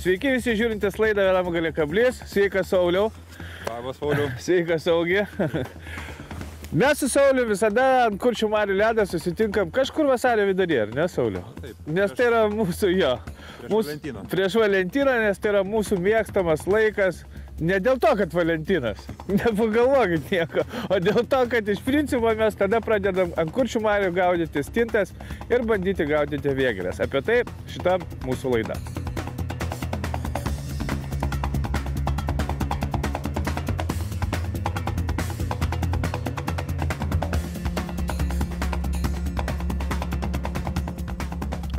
Sveiki visi žiūrintys laidą Vėliavagalė kablys. Sveikas Sauliau. Labas, Sauliau. Sveikas Saugi. Mes su Sauliu visada ant Kuršių marių ledą susitinkam kažkur vasario viduryje, ar ne, Sauliau? Taip. Nes tai yra mūsų, jo. Prieš Valentiną, nes tai yra mūsų mėgstamas laikas. Ne dėl to, kad Valentinas, nepagalvokit nieko, o dėl to, kad iš principo mes tada pradedam ant Kuršių marių gaudyti stintas ir bandyti gaudyti vėgėles. Apie tai šita mūsų laida.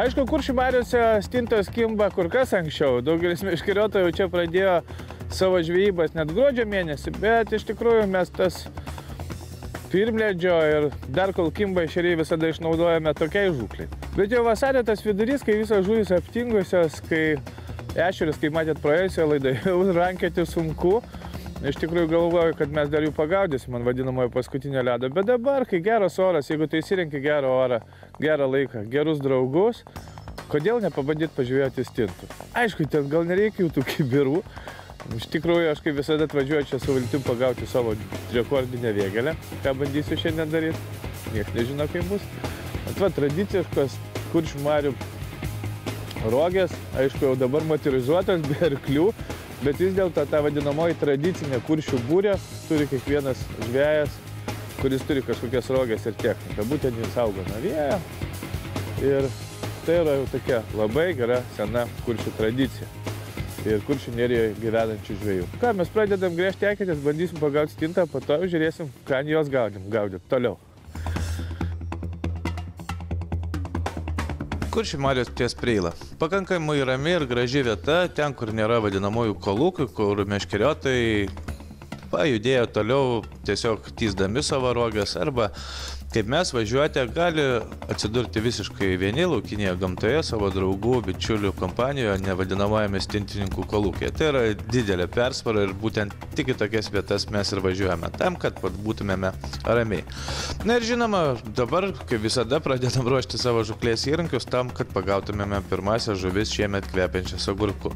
Aišku, Kuršių mariuose stintos kimba kur kas anksčiau. Daugelis meškeriotojų čia pradėjo savo žvejybas net gruodžio mėnesį, bet iš tikrųjų mes tas pirmledžio ir dar kol kimba ešeriai visada išnaudojame tokiai žūklei. Bet jau vasario tas vidurys, kai visos žuvys aptingusios, kai ešerius, kaip matėt praėjusioje laidoje, jau rankioti sunku. Iš tikrųjų galvoju, kad mes dar jų pagaudysim ant vadinamojo paskutinio ledo. Bet dabar, kai geras oras, jeigu tu įsirenki gerą orą, gerą laiką, gerus draugus, kodėl nepabandyti pažvejoti stintų? Aišku, ten gal nereikia jų tų kibirų. Iš tikrųjų, aš kaip visada atvažiuoju čia su viltim pagauti savo rekordinę vėgėlę. Ką bandysiu šiandien daryti? Niekas nežino, kaip bus. Atva, tradiciškas Kuršių marių rogės, aišku, jau dabar motorizuotas, be arklių, bet vis dėlto ta vadinamoji tradicinė kuršių būrė turi kiekvienas žvejas, kuris turi kažkokias rogės ir techniką. Būtent jis saugo nuo vėjo ir tai yra jau tokia labai gera sena kuršių tradicija ir Kuršių nerijoje gyvenančių žvejų. Ką, mes pradedam gręžti eketės, bandysim pagauti stintą, po to žiūrėsim, ką jos gaudyt toliau. Kuršių marios ties Preila. Pakankamai rami ir graži vieta, ten, kur nėra vadinamųjų kolūkių, kur meškeriotojai pajudėjo toliau tiesiog tįsdami savo roges arba kaip mes važiuoti, gali atsidurti visiškai vieni laukinėje gamtoje savo draugų, bičiulių kompanijoje, nevadinamojame stintininkų kolūkėje. Tai yra didelė persvara ir būtent tik į tokias vietas mes ir važiuojame, tam, kad būtumėme ramiai. Na ir žinoma, dabar, kaip visada, pradedam ruošti savo žuklės įrankius tam, kad pagautumėme pirmąsias žuvis šiemet kvepiančias agurku.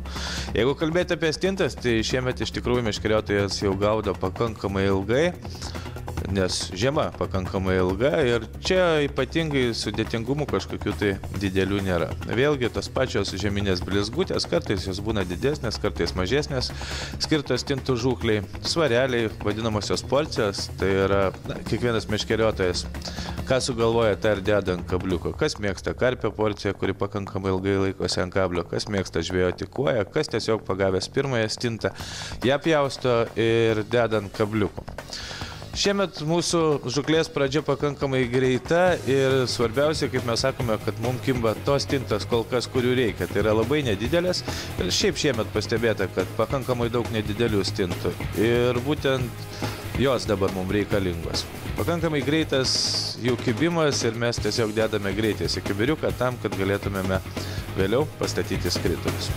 Jeigu kalbėti apie stintas, tai šiemet iš tikrųjų meškeriotojas jau gaudo pakankamai ilgai, nes žiema pakankamai ilga ir čia ypatingai sudėtingumų kažkokių tai didelių nėra. Vėlgi tos pačios žeminės blizgutės, kartais jos būna didesnės, kartais mažesnės, skirtos stintų žūkliai, svareliai, vadinamosios porcijos, tai yra kiekvienas meškeriotojas, ką sugalvoja, tą ir deda ant kabliuko. Kas mėgsta karpio porciją, kuri pakankamai ilgai laikosi ant kablio, kas mėgsta žvejoti kuoją, kas tiesiog pagavęs pirmąją stintą, ją pjausto ir deda ant kabliuko. Šiemet mūsų žuklės pradžia pakankamai greita ir svarbiausia, kaip mes sakome, kad mums kimba tos stintas kol kas, kurių reikia. Tai yra labai nedidelės ir šiaip šiemet pastebėta, kad pakankamai daug nedidelių stintų. Ir būtent jos dabar mums reikalingos. Pakankamai greitas jų kibimas ir mes tiesiog dedame greitais į kibiriuką tam, kad galėtumėme vėliau pastatyti skritulius.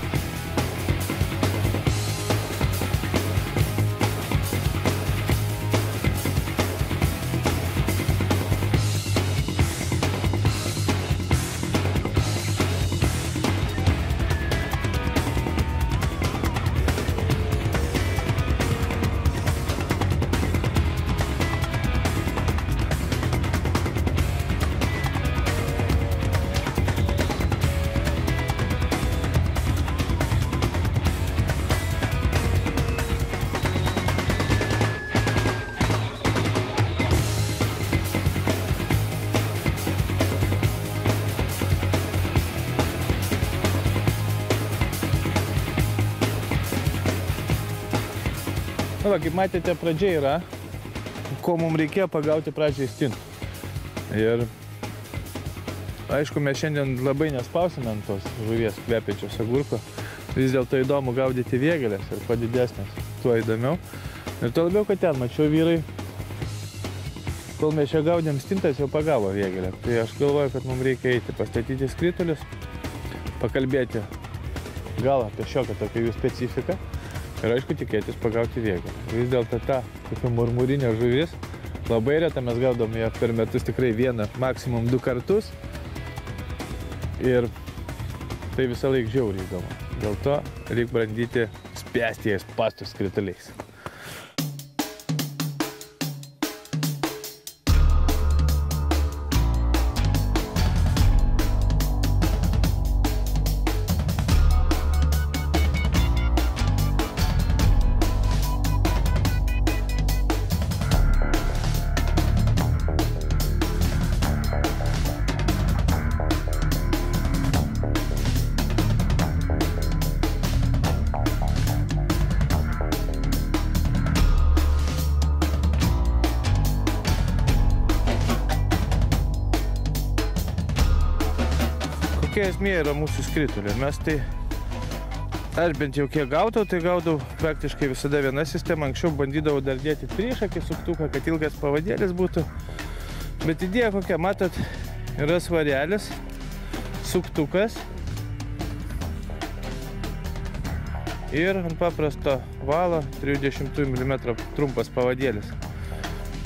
Na, kaip matėte, pradžia yra, ko mums reikėjo pagauti pradžiai stintų. Ir aišku, mes šiandien labai nespausime ant tos žuvies kvepiančios agurko. Vis dėlto įdomu gaudyti vėgėlės ir kuo didesnės, tuo įdomiau. Ir tuo labiau, kad ten, mačiau, vyrai, kol mes čia gaudėm stintas, jau pagavo vėgėlę. Tai aš galvoju, kad mums reikia eiti, pastatyti skritulius, pakalbėti gal apie šiokią tokią jų specifiką. Ir aišku, tikėtis pagauti vėgėlę. Vis dėlto ta tokia murmurinė žuvis, labai reta, mes gaudom ją per metus tikrai vieną, maksimum 2 kartus. Ir tai visą laiką žiauriai įdomu. Dėl to reik bandyti spęsti jas pastus krituliais. Kokia esmė yra mūsų skritulio? Mes tai, aš bent jau kiek gaudau, tai gaudau praktiškai visada viena sistema. Anksčiau bandydavau dar dėti trišakį suktuką, kad ilgas pavadėlis būtų. Bet idėja kokia, matot, yra svarelis, suktukas ir ant paprasto valo 30 mm trumpas pavadėlis.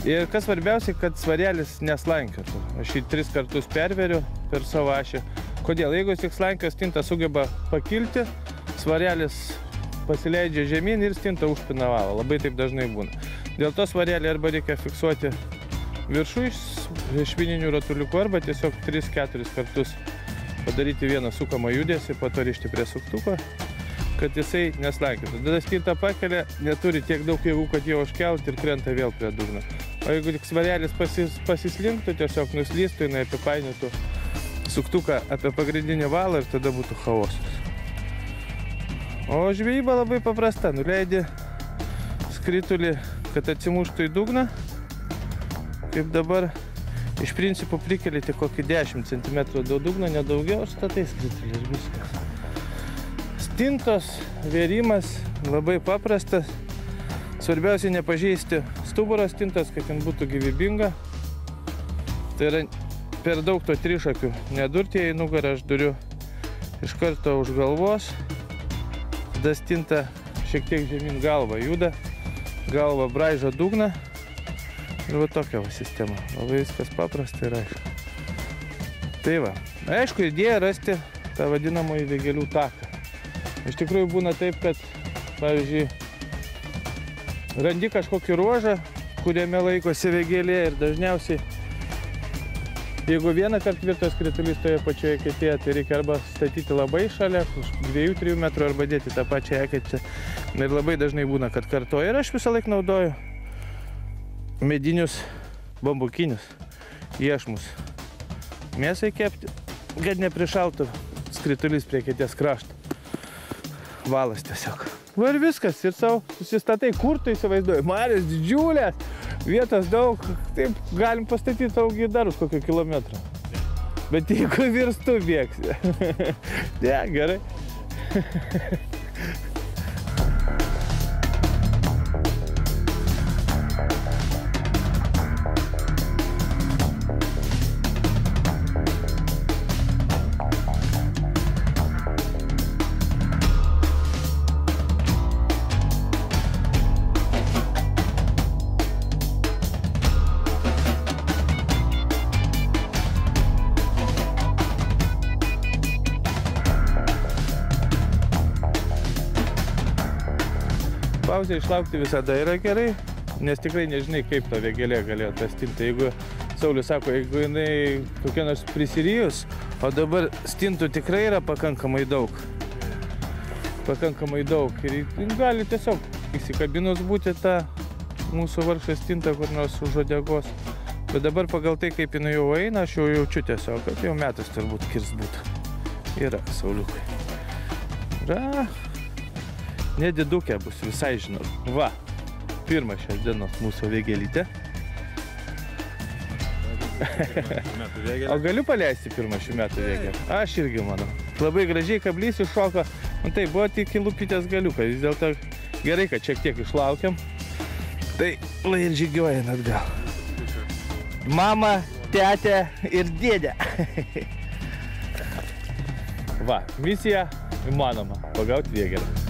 Ir kas svarbiausia, kad svarelis neslankiotų. Aš jį 3 kartus perveriu per savo ašį. Kodėl? Jeigu tik slankios stinta sugeba pakilti, svarelis pasileidžia žemyn ir stinta užpina valą. Labai taip dažnai būna. Dėl to svarelį arba reikia fiksuoti viršų švininių ratuliukų, arba tiesiog 3-4 kartus padaryti vieną sukamą judesį, po to rišti prie suktuko, kad jisai neslankiotų. Tada stinta pakelia, neturi tiek daug jėgų, kad jau užkelt ir krenta vėl prie dugno. O jeigu tik svarelis pasislinktų, tiesiog nuslystų, jinai apipainiotų suktuką apie pagrindinį valą ir tada būtų chaosas. O žvejyba labai paprasta. Nuleidi skritulį, kad atsimuštų į dugną. Kaip dabar, iš principo prikeli tik kokį 10 cm do dugno, nedaugiau, statai skritulį ir viskas. Stintos vėrimas labai paprastas. Svarbiausia nepažeisti stuburo stintos, kad jin būtų gyvybinga. Tai yra per daug to trišakių nedurti į nugarą, aš duriu iš karto už galvos. Tada stinta šiek tiek žemyn galva juda, galva braižo dugną. Ir va tokia va sistema. Labai viskas paprasta ir aišku. Tai va. Aišku, idėja rasti tą vadinamąjį vėgėlių taką. Iš tikrųjų būna taip, kad, pavyzdžiui, randi kažkokį ruožą, kuriame laikosi vėgėlė ir dažniausiai jeigu vieną kartą tvirtas skritulys toje pačioje eketėje, tai reikia arba statyti labai šalia, už 2-3 metrų, arba dėti tą pačią eketę. Ir labai dažnai būna, kad kartoja. Ir aš visą laiką naudoju medinius bambukinius iešmus mėsai kepti, kad neprišaltų skritulys prie eketės krašto. Valas tiesiog. Va ir viskas. Ir savo susistatai, kur tu įsivaizduoji. Marios didžiulės. Vietos daug, taip galim pastatyti augi dar už kokio kilometro. Bet jeigu virstų bėgsi. Ne, gerai. Pauzę išlaukti visada yra gerai, nes tikrai nežinai, kaip ta vėgėlė galėjo tą stinti. Jeigu Saulius sako, jeigu jinai kokia nors prisirijus, o dabar stintų tikrai yra pakankamai daug. Pakankamai daug. Ir gali tiesiog įsikabinus būti tą mūsų vargšą stintą kur nors už uodegos. Bet dabar pagal tai, kaip jinai jau eina, aš jau jaučiu tiesiog, kad jau metas turbūt kirs būtų. Yra Sauliukai. Yra. Nedidukė bus, visai žinau. Va, pirma šios dienos mūsų vėgėlytė. O galiu paleisti pirmą šių metų vėgėlį? Aš irgi manau. Labai gražiai kablys iššoko. Tai buvo tik lupytės galiukai. Vis dėlto gerai, kad šiek tiek išlaukiam. Tai lai ir žygiuojant atgal. Mama, tetė ir dėdė. Va, misija įmanoma. Pagauti vėgėlį.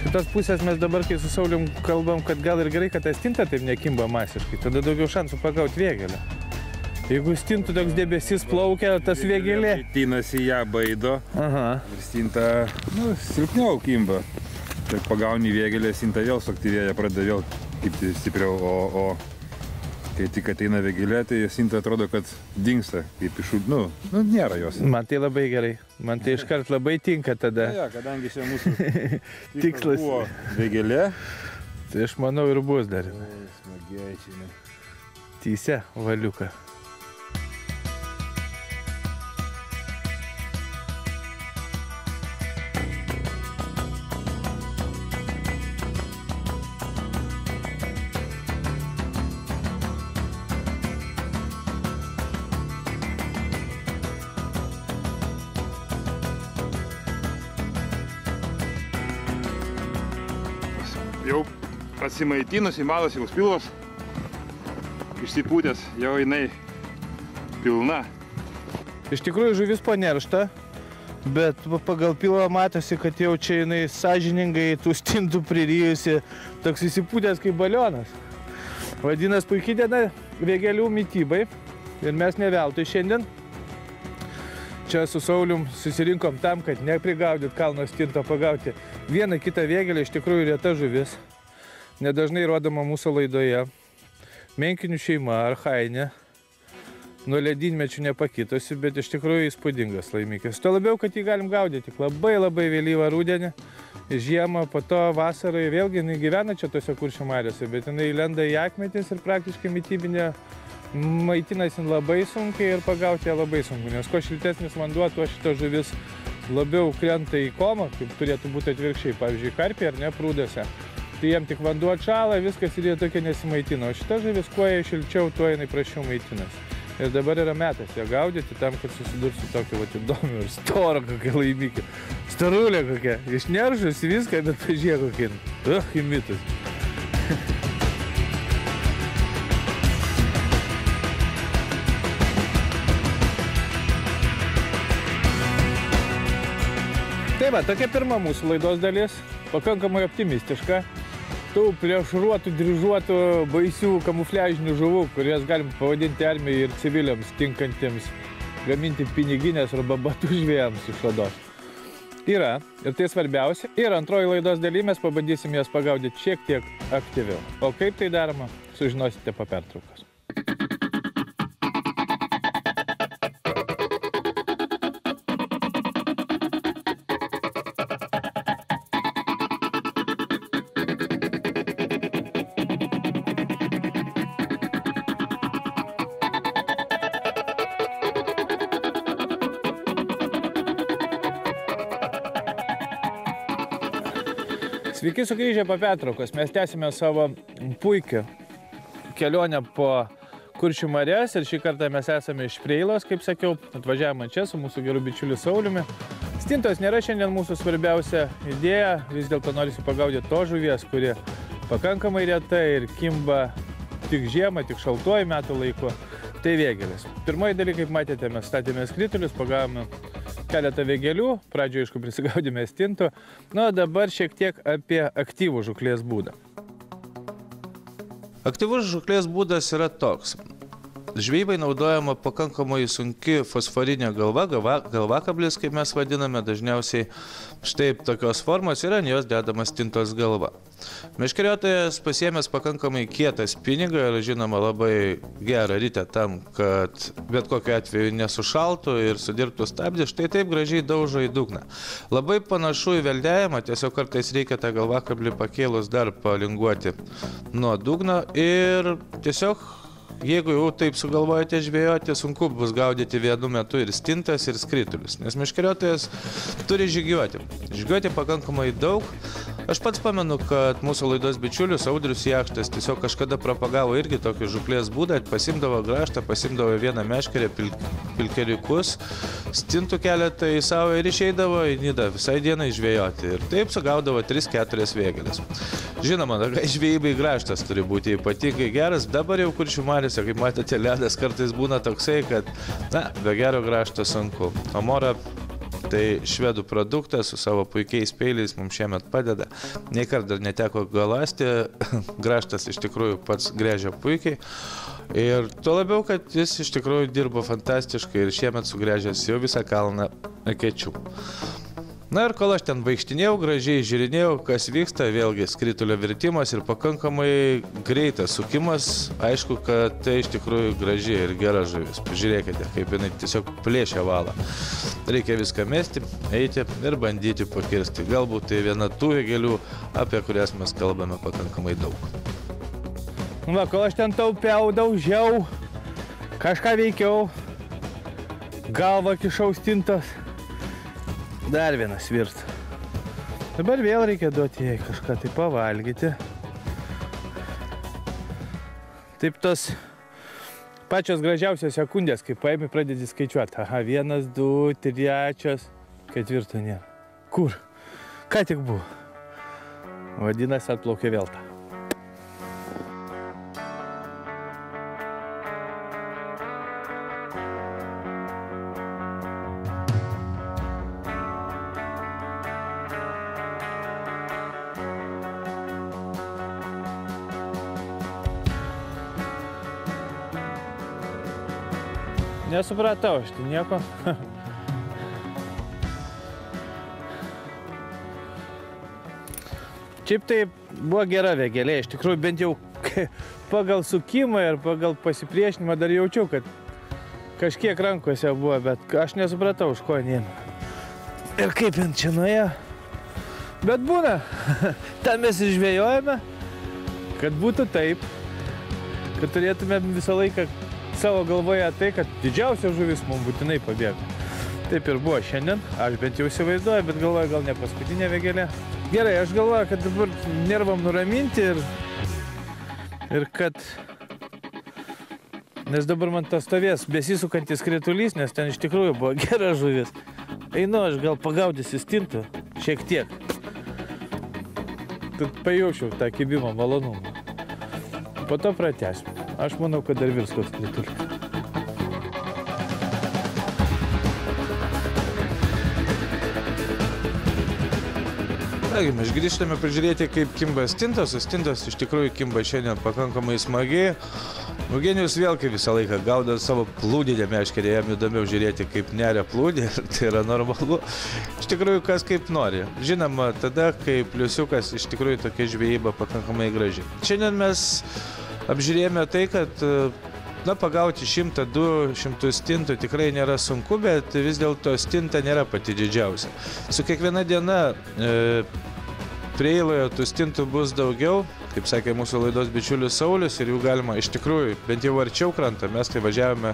Iš kitos pusės mes dabar, kai su Saulium kalbam, kad gal ir gerai, kad ta stinta taip nekimba masiškai, tada daugiau šansų pagauti vėgėlę. Jeigu stintų toks debesis plaukia, tas vėgėlė... Tinasi ją baido. Aha. Ir stinta, silpniau kimba. Tai pagauni vėgėlę, stinta vėl suaktyvėja, pradeda vėl kibti stipriau, o kai tik ateina vėgėlė, tai stinta atrodo, kad dingsta, kaip iš nėra jos. Man tai labai gerai. Man tai iškart labai tinka tada. Ja, kadangi čia mūsų tikslas buvo vėgėlė. Tai aš manau ir bus dar. Smagiai čia, ne? Tysia valiuką. Jau atsimaitinus, įmalas jau pilvas, išsipūtęs, jau jinai pilna. Iš tikrųjų žuvis po nerštą, bet pagal pilvą matosi, kad jau čia jinai sąžiningai tų stintų pririjusi, toks įsipūtęs kaip balionas. Vadinas, puikiai diena vėgėlių mitybai ir mes ne veltui šiandien čia su Saulium susirinkom tam, kad neprigaudyt kalno stinto, pagauti vieną kitą vėgėlę, iš tikrųjų reta žuvis. Nedažnai rodoma mūsų laidoje. Menkinių šeima, archainė, nuo ledynmečių nepakitusi, bet iš tikrųjų įspūdingas laimikis. Tuo labiau, kad jį galim gaudyti labai vėlyvą rudenį, žiemą, po to vasarai. Vėlgi jinai gyvena čia tose Kuršių mariose, bet jinai lenda į akmetis ir praktiškai mitybinė maitinasi labai sunkiai ir pagauti ją labai sunku, nes kuo šiltesnis vanduo, tuo šita žuvis labiau krenta į komą, kaip turėtų būti atvirkščiai, pavyzdžiui, karpiai ar ne prūduose. Tai jiem tik vanduo atšąla, viskas ir jie tokia nesimaitina, o šita žuvis kuo jie šilčiau, tuo jinai prašiau maitinasi. Ir dabar yra metas ją gaudyti tam, kad susidursiu tokiu įdomiu ir storą kokią laimikį. Storulė kokia, išneržus viską, bet pažiūrėk kokia. Imitas. Tai va, tokia pirma mūsų laidos dalis, pakankamai optimistiška. Tų plėšruotų, dryžuotų, baisių kamufliažinių žuvų, kurias galim pavadinti armijai ir civiliams tinkantiems gaminti piniginės arba batų žvėjams iš odos. Yra, ir tai svarbiausia. Ir antroji laidos daly mes pabandysim jas pagaudyti šiek tiek aktyviau. O kaip tai daroma, sužinosite po pertraukos. Sveiki sugrįžę po pertraukos. Mes tęsime savo puikią kelionę po Kuršių marias ir šį kartą mes esame iš Preilos, kaip sakiau, atvažiavome čia su mūsų geru bičiuliu Sauliumi. Stintos nėra šiandien mūsų svarbiausia idėja, vis dėlto norisi pagaudyti to žuvies, kuri pakankamai reta ir kimba tik žiemą, tik šaltuoju metų laiku. Tai vėgėlės. Pirmoji daly, kaip matėte, mes statėme skritulius, pagavome keletą vėgėlių, pradžioje, aišku, prisigaudėme stintų. Nu, o dabar šiek tiek apie aktyvų žūklės būdą. Aktyvus žūklės būdas yra toks. Žvejybai naudojama pakankamai sunki fosforinė galvakablis, kaip mes vadiname, dažniausiai štai tokios formos ir ant jos dedamas stintos galva. Meškeriotojas pasiėmęs pakankamai kietą spiningą ir žinoma labai gerą ritę tam, kad bet kokiu atveju nesušaltų ir sudirbtų stabdį, štai taip gražiai daužo į dugną. Labai panašu į veldėjimą, tiesiog kartais reikia tą galvakablį pakėlus dar palinguoti nuo dugno ir tiesiog jeigu jau taip sugalvojate žvejoti, sunku bus gaudyti vienu metu ir stintas, ir skritulius, nes meškeriotojas turi žygiuoti. Žygiuoti pakankamai daug. Aš pats pamenu, kad mūsų laidos bičiulius Audrius Jakštas tiesiog kažkada propagavo irgi tokį žūklės būdą, pasimdavo graštą, pasimdavo vieną meškerę, pilkeliukus, stintų keletą į savo ir išeidavo į nidą visai dienai žvejoti. Ir taip sugaudavo 3-4 vėgėlės. Žinoma, žvejybai graštas turi būti ypatingai geras. Dabar jau Kuršių mariose, kaip matėte, ledas kartais būna toksai, kad, na, be gero grašto sunku. O morą Tai švedų produktas su savo puikiais peiliais mums šiemet padeda. Nei kartą dar neteko galąsti, grąžtas iš tikrųjų pats grėžia puikiai. Ir tuo labiau, kad jis iš tikrųjų dirbo fantastiškai ir šiemet sugrėžęs jau visą kalną akečių. Na ir kol aš ten vaikštinėjau, gražiai žiūrinėjau, kas vyksta, vėlgi skritulio virtimas ir pakankamai greitas sukimas. Aišku, kad tai iš tikrųjų graži ir gera žuvis. Pažiūrėkite, kaip jinai tiesiog plėšia valą. Reikia viską mesti, eiti ir bandyti pakirsti. Galbūt tai viena tų vėgėlių, apie kurias mes kalbame pakankamai daug. Va, kol aš ten taupiau, daužiau, kažką veikiau, galvą kišau stintos. Dar vienas virta. Dabar vėl reikia duoti jai kažką tai pavalgyti. Taip tos pačios gražiausios sekundės, kai paimi, pradedi skaičiuoti. Aha, 1, 2, 3, 4 nėra. Kur? Ką tik buvo? Vadinasi, atplaukė vėl tą. Nesupratau, aš tai nieko. Šiaip tai buvo gera vėgėlė, iš tikrųjų bent jau pagal sukimą ir pagal pasipriešinimą dar jaučiau, kad kažkiek rankose buvo, bet aš nesupratau, už ko neina. Ir kaip jin čia nuėjo. Bet būna, ten mes ir žvejojame, kad būtų taip, kad turėtume visą laiką savo galvoje tai, kad didžiausia žuvis mums būtinai pabėga. Taip ir buvo šiandien, aš bent jau įsivaizduoju, bet galvoju, gal ne paskutinė vėgėlė. Gerai, aš galvoju, kad dabar nervam nuraminti ir kad... Nes dabar man tas stovės besisukantis skritulys, nes ten iš tikrųjų buvo gera žuvis. Einu, aš gal pagaudysiu stintų šiek tiek. Tad pajaučiau tą kibimo malonumą. Po to pratęsim. Aš manau, kad dar virs koks kritulis. Taigi, mes grįžtame pažiūrėti, kaip kimba stintos. Stintos iš tikrųjų kimba šiandien pakankamai smagiai. Eugenijus vėl kaip visą laiką gaudo savo plūdinę meškerę, jam įdomiau žiūrėti, kaip neria plūdė, ir tai yra normalu. Iš tikrųjų, kas kaip nori. Žinoma, tada, kai pliusiukas, iš tikrųjų tokia žvejyba pakankamai graži. Šiandien mes apžiūrėjome tai, kad pagauti 100-200 stintų tikrai nėra sunku, bet vis dėlto stinta nėra pati didžiausia. Su kiekviena diena Preiloje tų stintų bus daugiau, kaip sakė mūsų laidos bičiulis Saulius, ir jų galima iš tikrųjų, bent jau arčiau krantą, mes tai važiavome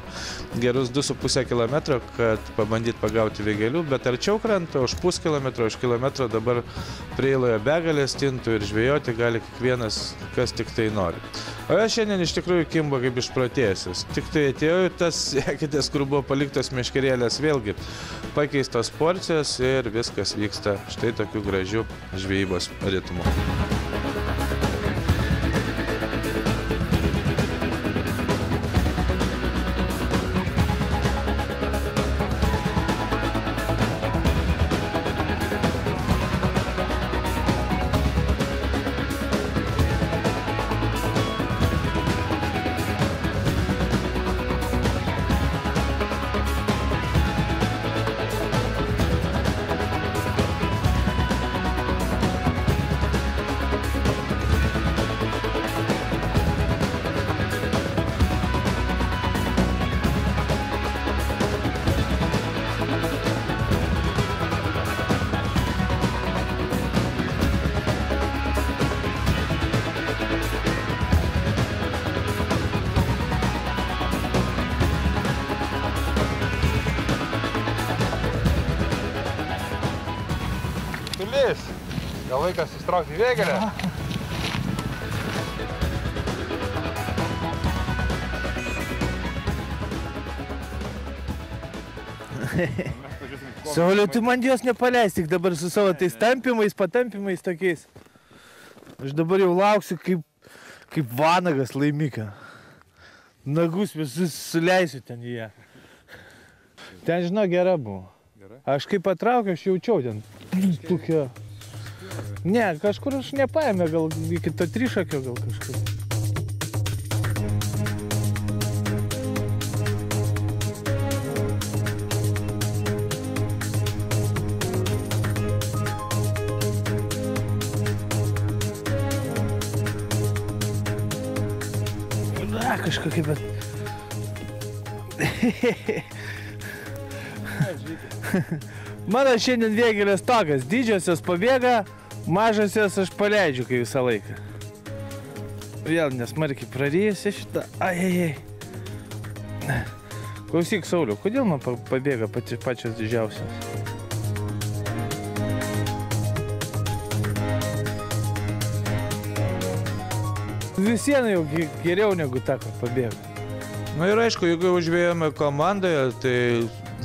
gerus 2,5 km, kad pabandyti pagauti vėgėlių, bet arčiau krantą, už puskilometro, už kilometro dabar Preiloje begalė stintų ir žvejoti gali kiekvienas, kas tik tai nori. O aš šiandien iš tikrųjų kimba kaip išprotėjęs. Tik tai atėjau ir tas, sekitės, kur buvo paliktos meškerėlės, vėlgi pakeistos porcijos ir viskas vyksta štai tokių gražių žvejybos ritmų. Gal laikas įstraukti vėgėlę? Sauliau, tu man jos nepaleis, tik dabar su savo tais patampimais tokiais. Aš dabar jau lauksiu kaip vanagas laimika. Nagus visus suleisiu ten į ją. Ten, žinau, gera buvo. Gerai? Aš kaip patraukiu, aš jaučiau ten. Tokia. Ne, kažkur aš nepaėmė, gal iki to trišakio gal kažkur. Na, kažkokia, bet... Mano šiandien vėgėlės tokios, didžiosios pabėga, mažosios aš paleidžiu kai visą laiką. Vėl nesmarkiai praryjusi šitą, ai. Klausyk, Sauliau, kodėl man pabėga pačios didžiausios? Visieną jau geriau negu ta, kad pabėga. Na ir aišku, jeigu jau žvėjome komandoje, tai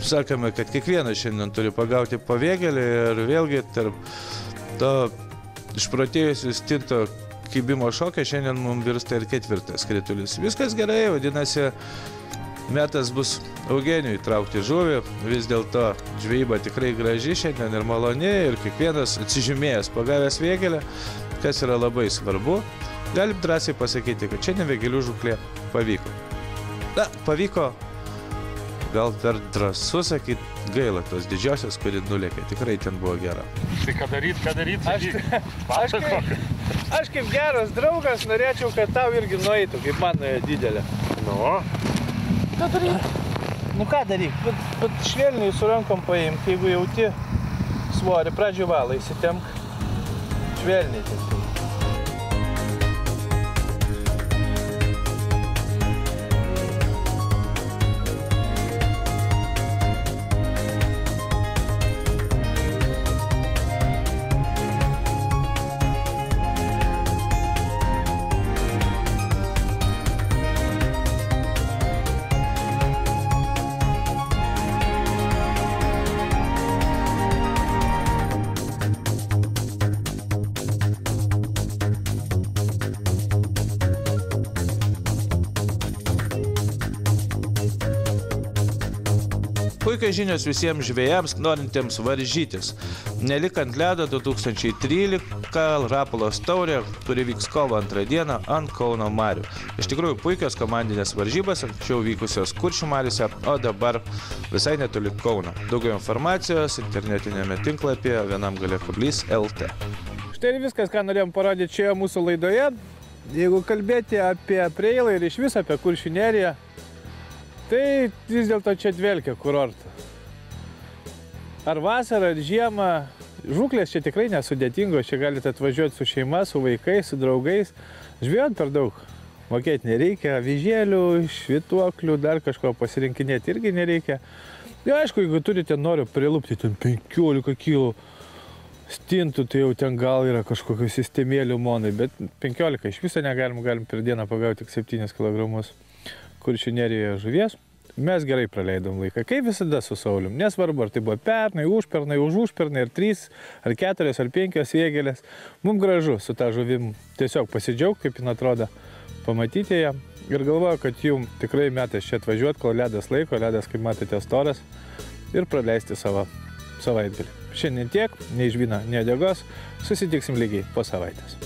sakome, kad kiekvienas šiandien turi pagauti pavėgelį ir vėlgi tarp to išprotėjusio stinto kibimo šokio šiandien mums virsta ir ketvirtas kritulis. Viskas gerai, vadinasi, metas bus Eugenijui traukti žuvį, vis dėlto žvejyba tikrai graži šiandien ir maloni ir kiekvienas atsižymėjęs pagavęs vėgelę, kas yra labai svarbu, galim drąsiai pasakyti, kad šiandien vėgelių žūklė pavyko. Na, pavyko, gal per drąsu sakyti, gaila tos didžiosios, kuri nulėkė, tikrai ten buvo gera. Tai ką daryt, Aš kaip geras draugas norėčiau, kad tau irgi nueitų, kaip man nuėjo didelė. Nu? Ką daryk? Nu ką daryk, bet švelniai su rankom paimk, jeigu jauti svorį, pradžių valą įsitemk, švelniai tiesiog. Puikiai žinios visiems žvejams, norintiems varžytis. Nelik ant ledo 2013 Rapolos taurė, kuri vyks kovo 2 dieną ant Kauno marių. Iš tikrųjų puikios komandinės varžybos, anksčiau vykusios Kuršių mariuose, o dabar visai netoli Kauno. Daugiau informacijos internetinėme tinklapyje vienamgalė.lt. Štai ir viskas, ką norėjom parodyti šioje mūsų laidoje. Jeigu kalbėti apie Preilą ir iš viso apie Kuršių neriją, tai vis dėlto čia dvelkia kurortą. Ar vasarą, ar žiemą, žūklės čia tikrai nesudėtingos, čia galite atvažiuoti su šeima, su vaikais, su draugais. Žvejot per daug mokėti nereikia, avižėlių, švytuoklių, dar kažko pasirinkinėti irgi nereikia. Ir aišku, jeigu turite noriu prilupti ten 15 kg stintų, tai jau ten gal yra kažkokių sistemėlių monai, bet 15 iš viso negalim per dieną pagauti tik 7 kg. Kuršių nerijoje žuvies, mes gerai praleidom laiką, kaip visada su Saulium. Nesvarbu, ar tai buvo pernai, užpernai, ar 3, ar 4, ar 5 vėgelės. Mums gražu su tą žuvim tiesiog pasidžiaugti, kaip jin atrodo, pamatyti ją. Ir galvoju, kad jums tikrai metas čia atvažiuoti, kol ledas laiko, ledas, kaip matėte, storas, ir praleisti savo savaitgalį. Šiandien tiek, nei žvyno, nei uodegos, susitiksim lygiai po savaitės.